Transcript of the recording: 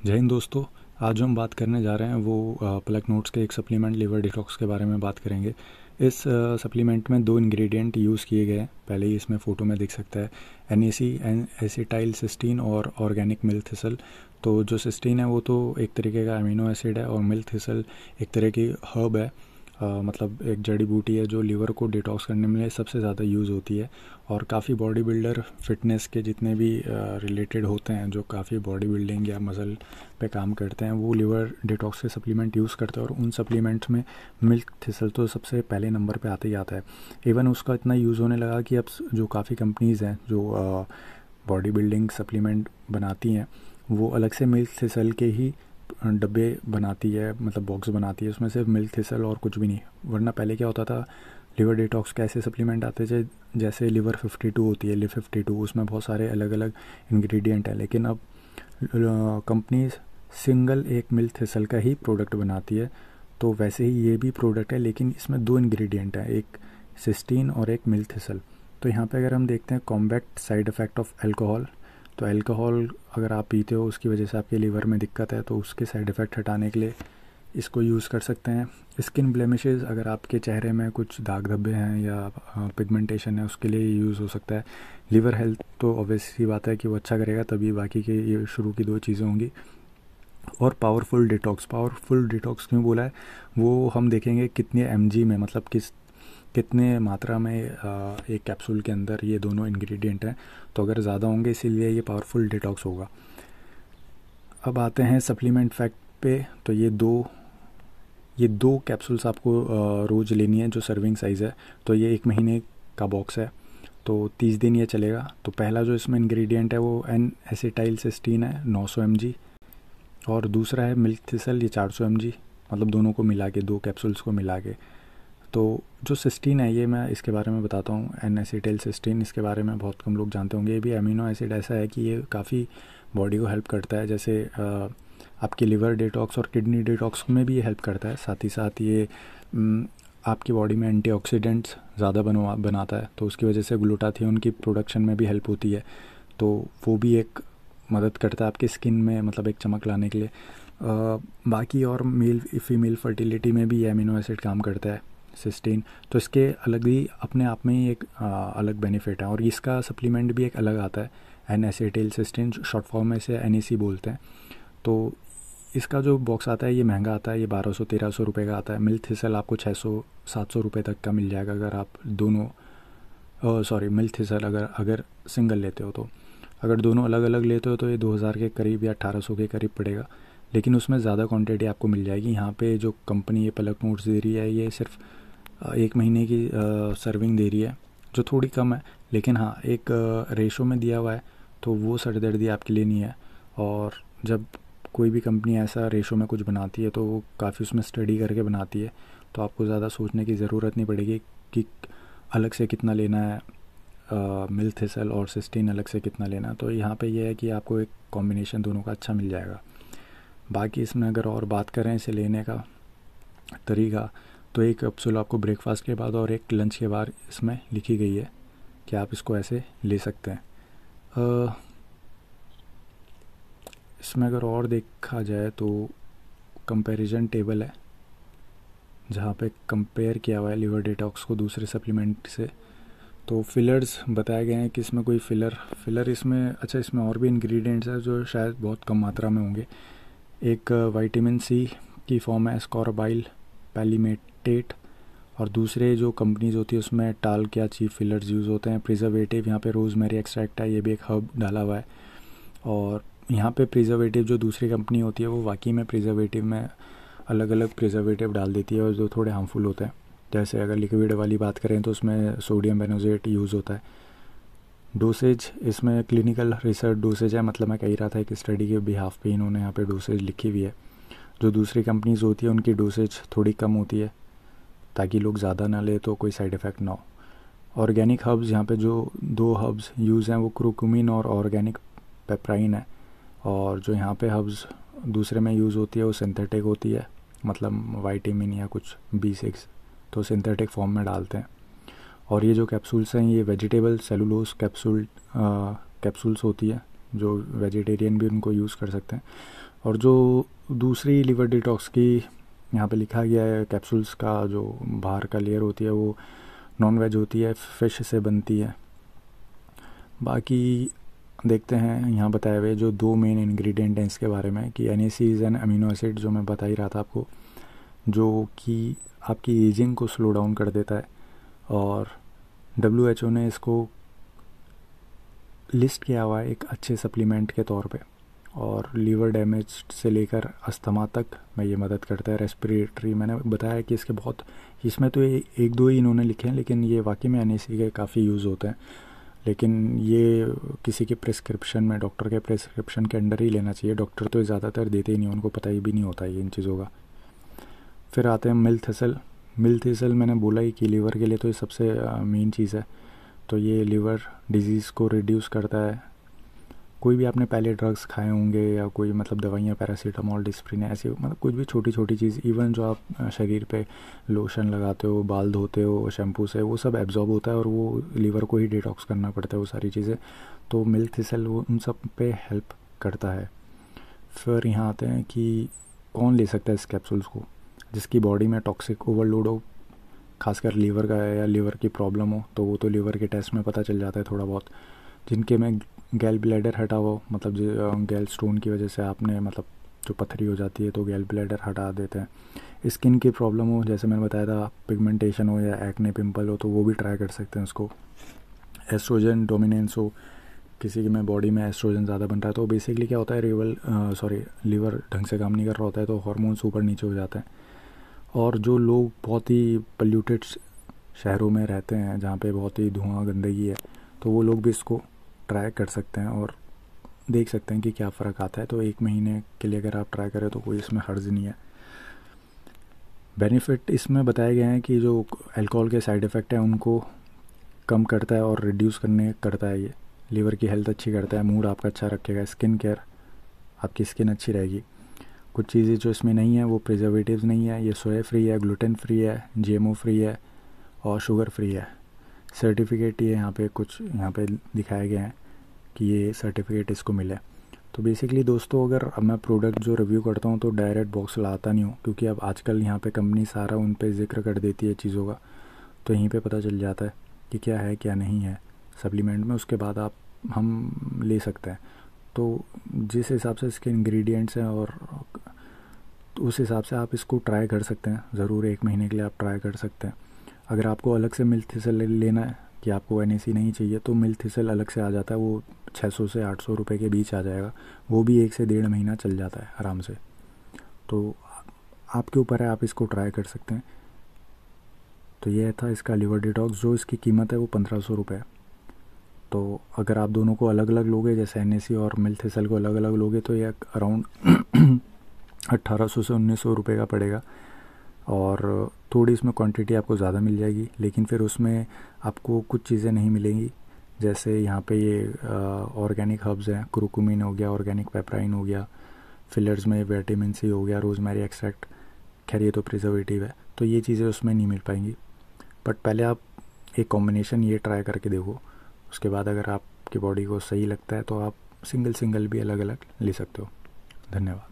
जय हिंद दोस्तों। आज जो हम बात करने जा रहे हैं वो प्लक नोट्स के एक सप्लीमेंट लिवर डिटॉक्स के बारे में बात करेंगे। इस सप्लीमेंट में दो इंग्रेडिएंट यूज़ किए गए हैं। पहले ही इसमें फ़ोटो में दिख सकता है NAC एसिटाइल सिस्टीन और ऑर्गेनिक मिल्क थिसल। तो जो सिस्टीन है वो तो एक तरीके का अमीनो एसिड है और मिल्क थिसल एक तरह की हर्ब है। मतलब एक जड़ी बूटी है जो लिवर को डिटॉक्स करने में सबसे ज़्यादा यूज़ होती है। और काफ़ी बॉडी बिल्डर फिटनेस के जितने भी रिलेटेड होते हैं, जो काफ़ी बॉडी बिल्डिंग या मसल पे काम करते हैं, वो लिवर डिटॉक्स के सप्लीमेंट यूज़ करते हैं। और उन सप्लीमेंट्स में मिल्क थिसल तो सबसे पहले नंबर पे आते ही आता है। इवन उसका इतना यूज़ होने लगा कि अब जो काफ़ी कंपनीज़ हैं जो बॉडी बिल्डिंग सप्लीमेंट बनाती हैं, वो अलग से मिल्क थिसल के ही डब्बे बनाती है, मतलब बॉक्स बनाती है। उसमें सिर्फ मिल्क थिसल और कुछ भी नहीं। वरना पहले क्या होता था, लिवर डिटॉक्स के ऐसे सप्लीमेंट आते थे जैसे लिवर 52 होती है, लिव 52, उसमें बहुत सारे अलग अलग इंग्रेडिएंट हैं। लेकिन अब कंपनीज सिंगल एक मिल्क थिसल का ही प्रोडक्ट बनाती है। तो वैसे ही ये भी प्रोडक्ट है, लेकिन इसमें दो इंग्रेडिएंट हैं, एक सिस्टीन और एक मिल्क थिसल। तो यहाँ पे अगर हम देखते हैं combat side effect of alcohol, तो अल्कोहल अगर आप पीते हो उसकी वजह से आपके लीवर में दिक्कत है, तो उसके साइड इफ़ेक्ट हटाने के लिए इसको यूज़ कर सकते हैं। स्किन ब्लेमिशेस, अगर आपके चेहरे में कुछ दाग धब्बे हैं या पिगमेंटेशन है, उसके लिए यूज़ हो सकता है। लीवर हेल्थ तो ऑब्वियस सी बात है कि वो अच्छा करेगा, तभी बाकी के ये शुरू की दो चीज़ें होंगी। और पावरफुल डिटॉक्स क्यों बोला है, वो हम देखेंगे कितने mg में, मतलब कितने मात्रा में एक कैप्सूल के अंदर ये दोनों इंग्रेडिएंट हैं। तो अगर ज़्यादा होंगे, इसीलिए ये पावरफुल डिटॉक्स होगा। अब आते हैं सप्लीमेंट फैक्ट पे। तो ये दो कैप्सूल्स आपको रोज़ लेनी है, जो सर्विंग साइज़ है। तो ये 1 महीने का बॉक्स है, तो 30 दिन ये चलेगा। तो पहला जो इसमें इंग्रेडिएंट है वो N एसिटाइल सिस्टीन है 900 mg, और दूसरा है मिल्क थिसल, ये 400 mg, मतलब दोनों को मिला के, दो कैप्सूल्स को मिला के। तो जो सिस्टीन है, ये मैं इसके बारे में बताता हूँ। N एसिटाइल सिस्टीन, इसके बारे में बहुत कम लोग जानते होंगे। ये भी अमीनो एसिड ऐसा है कि ये काफ़ी बॉडी को हेल्प करता है। जैसे आपकी लिवर डिटॉक्स और किडनी डिटॉक्स में भी ये हेल्प करता है। साथ ही साथ ये आपकी बॉडी में एंटीऑक्सीडेंट्स ज़्यादा बनाता है, तो उसकी वजह से ग्लूटाथियोन की प्रोडक्शन में भी हेल्प होती है। तो वो भी एक मदद करता है आपकी स्किन में, मतलब एक चमक लाने के लिए। बाकी और मेल फीमेल फर्टिलिटी में भी ये अमीनो एसिड काम करता है, सिस्टीन। तो इसके अलग ही अपने आप में ही एक अलग बेनिफिट है। और इसका सप्लीमेंट भी एक अलग आता है, N acetyl cysteine, short form में इसे NAC बोलते हैं। तो इसका जो बॉक्स आता है ये महंगा आता है, ये 1200-1300 रुपये का आता है। मिल्क थिसल आपको 600-700 रुपये तक का मिल जाएगा अगर आप दोनों मिल्क थिसल अगर सिंगल लेते हो। तो अगर दोनों अलग अलग लेते हो तो ये 2000 के करीब या 1800 के करीब पड़ेगा। लेकिन उसमें ज़्यादा क्वांटिटी आपको मिल जाएगी। यहाँ पे जो कंपनी ये प्लक नोट्स दे रही है, ये सिर्फ 1 महीने की सर्विंग दे रही है, जो थोड़ी कम है। लेकिन हाँ, एक रेशो में दिया हुआ है, तो वो सरदर्दी आपके लिए नहीं है। और जब कोई भी कंपनी ऐसा रेशो में कुछ बनाती है तो वो काफ़ी उसमें स्टडी करके बनाती है, तो आपको ज़्यादा सोचने की ज़रूरत नहीं पड़ेगी कि अलग से कितना लेना है, मिल्क थिसल और सिस्टीन अलग से कितना लेना। तो यहाँ पे ये है कि आपको एक कॉम्बिनेशन दोनों का अच्छा मिल जाएगा। बाकी इसमें अगर और बात करें इसे लेने का तरीका, तो एक कैप्सूल आपको ब्रेकफास्ट के बाद और एक लंच के बाद इसमें लिखी गई है कि आप इसको ऐसे ले सकते हैं। इसमें अगर और देखा जाए तो कंपैरिजन टेबल है, जहाँ पे कंपेयर किया हुआ है लिवर डिटॉक्स को दूसरे सप्लीमेंट से। तो फिलर्स बताए गए हैं कि इसमें कोई फिलर इसमें, अच्छा, इसमें और भी इंग्रेडिएंट्स हैं जो शायद बहुत कम मात्रा में होंगे। एक विटामिन C की फॉर्म है स्कॉर्बाइल पैलीमेटेट, और दूसरे जो कंपनीज होती है उसमें टाल्क या चीफ फिलर्स यूज़ होते हैं। प्रिजर्वेटिव, यहाँ पे रोज़मेरी एक्सट्रैक्ट है, ये भी एक हर्ब डाला हुआ है। और यहाँ पे प्रिजर्वेटिव जो दूसरी कंपनी होती है वो वाकई में प्रिजर्वेटिव में अलग अलग प्रिजर्वेटिव डाल देती है, और जो थोड़े हार्मफुल होते हैं। जैसे अगर लिक्विड वाली बात करें तो उसमें सोडियम बेनोजेट यूज़ होता है। डोसेज, इसमें क्लिनिकल रिसर्च डोसेज है, मतलब मैं कह रहा था कि स्टडी के बिहाफ पे इन्होंने यहाँ पे डोसेज लिखी हुई है। जो दूसरी कंपनीज होती है उनकी डोसेज थोड़ी कम होती है, ताकि लोग ज़्यादा ना ले तो कोई साइड इफ़ेक्ट ना हो। ऑर्गेनिक हर्ब्स, यहाँ पे जो दो हर्ब्स यूज़ हैं वो क्रोकुमिन और ऑर्गेनिक पेपराइन है। और जो यहाँ पे हर्ब्स दूसरे में यूज़ होती है वो सिंथेटिक होती है, मतलब विटामिन या कुछ B6, तो सिंथेटिक फॉर्म में डालते हैं। और ये जो कैप्सूल्स हैं ये वेजिटेबल सेलुलोज कैप्सूल्स होती है, जो वेजिटेरियन भी उनको यूज़ कर सकते हैं। और जो दूसरी लिवर डिटॉक्स की यहाँ पे लिखा गया है, कैप्सूल्स का जो बाहर का लेयर होती है वो नॉन वेज होती है, फ़िश से बनती है। बाकी देखते हैं यहाँ बताए हुए जो दो मेन इंग्रेडिएंट हैं इसके बारे में कि NAC is an amino acid, जो मैं बता ही रहा था आपको, जो कि आपकी एजिंग को स्लो डाउन कर देता है। और WHO ने इसको लिस्ट किया हुआ है एक अच्छे सप्लीमेंट के तौर पे, और लीवर डैमेज से लेकर अस्थमा तक में ये मदद करता है। रेस्पिरेटरी, मैंने बताया कि इसके बहुत, इसमें तो एक दो ही इन्होंने लिखे हैं, लेकिन ये वाकई में NAC के काफ़ी यूज़ होते हैं। लेकिन ये किसी के प्रिस्क्रिप्शन में, डॉक्टर के प्रिस्क्रिप्शन के अंडर ही लेना चाहिए। डॉक्टर तो ज़्यादातर देते ही नहीं, उनको पता ही भी नहीं होता ये इन चीज़ों का। फिर आते हैं मिल थिसल। मिल थिसल मैंने बोला ही कि लीवर के लिए तो ये सबसे मेन चीज़ है। तो ये लीवर डिजीज़ को रिड्यूस करता है। कोई भी आपने पहले ड्रग्स खाए होंगे या कोई मतलब दवाइयाँ, पैरासीटामॉल, डिस्प्रिन, ऐसी मतलब कुछ भी छोटी छोटी चीज़, इवन जो आप शरीर पे लोशन लगाते हो, बाल धोते हो शैम्पू से, वो सब एब्जॉर्ब होता है और वो लीवर को ही डिटॉक्स करना पड़ता है वो सारी चीज़ें। तो मिल्क थिसल वो उन सब पे हेल्प करता है। फिर यहाँ आते हैं कि कौन ले सकता है इस कैप्सूल्स को, जिसकी बॉडी में टॉक्सिक ओवरलोड हो, खासकर लीवर का है या लीवर की प्रॉब्लम हो, तो वो तो लीवर के टेस्ट में पता चल जाता है थोड़ा बहुत। जिनके में गैल ब्लैडर हटा हो, मतलब जो गैल स्टोन की वजह से आपने मतलब जो पथरी हो जाती है तो गैल ब्लैडर हटा देते हैं। स्किन की प्रॉब्लम हो, जैसे मैंने बताया था, पिगमेंटेशन हो या एक्ने, पिंपल हो, तो वो भी ट्राई कर सकते हैं उसको। एस्ट्रोजन डोमिनेंस हो, किसी की में बॉडी में एस्ट्रोजन ज़्यादा बन रहा है, तो बेसिकली क्या होता है, लीवर ढंग से काम नहीं कर रहा होता है, तो हार्मोन्स ऊपर नीचे हो जाते हैं। और जो लोग बहुत ही पोल्यूटेड शहरों में रहते हैं, जहाँ पे बहुत ही धुआं गंदगी है, तो वो लोग भी इसको ट्राई कर सकते हैं और देख सकते हैं कि क्या फ़र्क आता है। तो 1 महीने के लिए अगर आप ट्राई करें तो कोई इसमें हर्ज नहीं है। बेनिफिट इसमें बताए गए हैं कि जो अल्कोहल के साइड इफ़ेक्ट हैं उनको कम करता है और रिड्यूस करता है। ये लीवर की हेल्थ अच्छी करता है, मूड आपका अच्छा रखेगा, स्किन केयर, आपकी स्किन अच्छी रहेगी। कुछ चीज़ें जो इसमें नहीं है वो प्रिजर्वेटिव्स नहीं है, ये सोया फ्री है, ग्लूटेन फ्री है, GMO फ्री है और शुगर फ्री है। सर्टिफिकेट ये यहाँ पे दिखाए गए हैं कि ये सर्टिफिकेट इसको मिले। तो बेसिकली दोस्तों, अगर अब मैं प्रोडक्ट जो रिव्यू करता हूँ तो डायरेक्ट बॉक्स लाता नहीं हूँ, क्योंकि अब आजकल यहाँ पे कंपनी सारा उन पे जिक्र कर देती है चीज़ों का, तो यहीं पे पता चल जाता है कि क्या है क्या नहीं है सप्लीमेंट में। उसके बाद हम ले सकते हैं। तो जिस हिसाब से इसके इंग्रेडिएंट्स हैं और तो उस हिसाब से आप इसको ट्राई कर सकते हैं। ज़रूर 1 महीने के लिए आप ट्राई कर सकते हैं। अगर आपको अलग से मिल्क थिसल लेना है कि आपको NAC नहीं चाहिए, तो मिल्क थिसल अलग से आ जाता है, वो 600 से 800 रुपये के बीच आ जाएगा। वो भी 1 से 1.5 महीना चल जाता है आराम से। तो आपके ऊपर है, आप इसको ट्राई कर सकते हैं। तो ये था इसका लीवर डिटॉक्स, जो इसकी कीमत है वो 1500 रुपये है। तो अगर आप दोनों को अलग अलग लोगे, जैसे NAC और मिल्क थिसल को अलग अलग लोगे, तो ये अराउंड 1800 से 1900 रुपये का पड़ेगा। और थोड़ी इसमें क्वांटिटी आपको ज़्यादा मिल जाएगी, लेकिन फिर उसमें आपको कुछ चीज़ें नहीं मिलेंगी। जैसे यहाँ पे ये ऑर्गेनिक हर्ब्स हैं, कुरुकुमिन हो गया, ऑर्गेनिक पेपराइन हो गया, फिलर्स में विटामिन C हो गया, रोज़मेरी एक्सट्रैक्ट, खैर ये तो प्रिजर्वेटिव है, तो ये चीज़ें उसमें नहीं मिल पाएंगी। बट पहले आप एक कॉम्बिनेशन ये ट्राई करके देखो, उसके बाद अगर आपकी बॉडी को सही लगता है तो आप सिंगल भी अलग अलग ले सकते हो। धन्यवाद।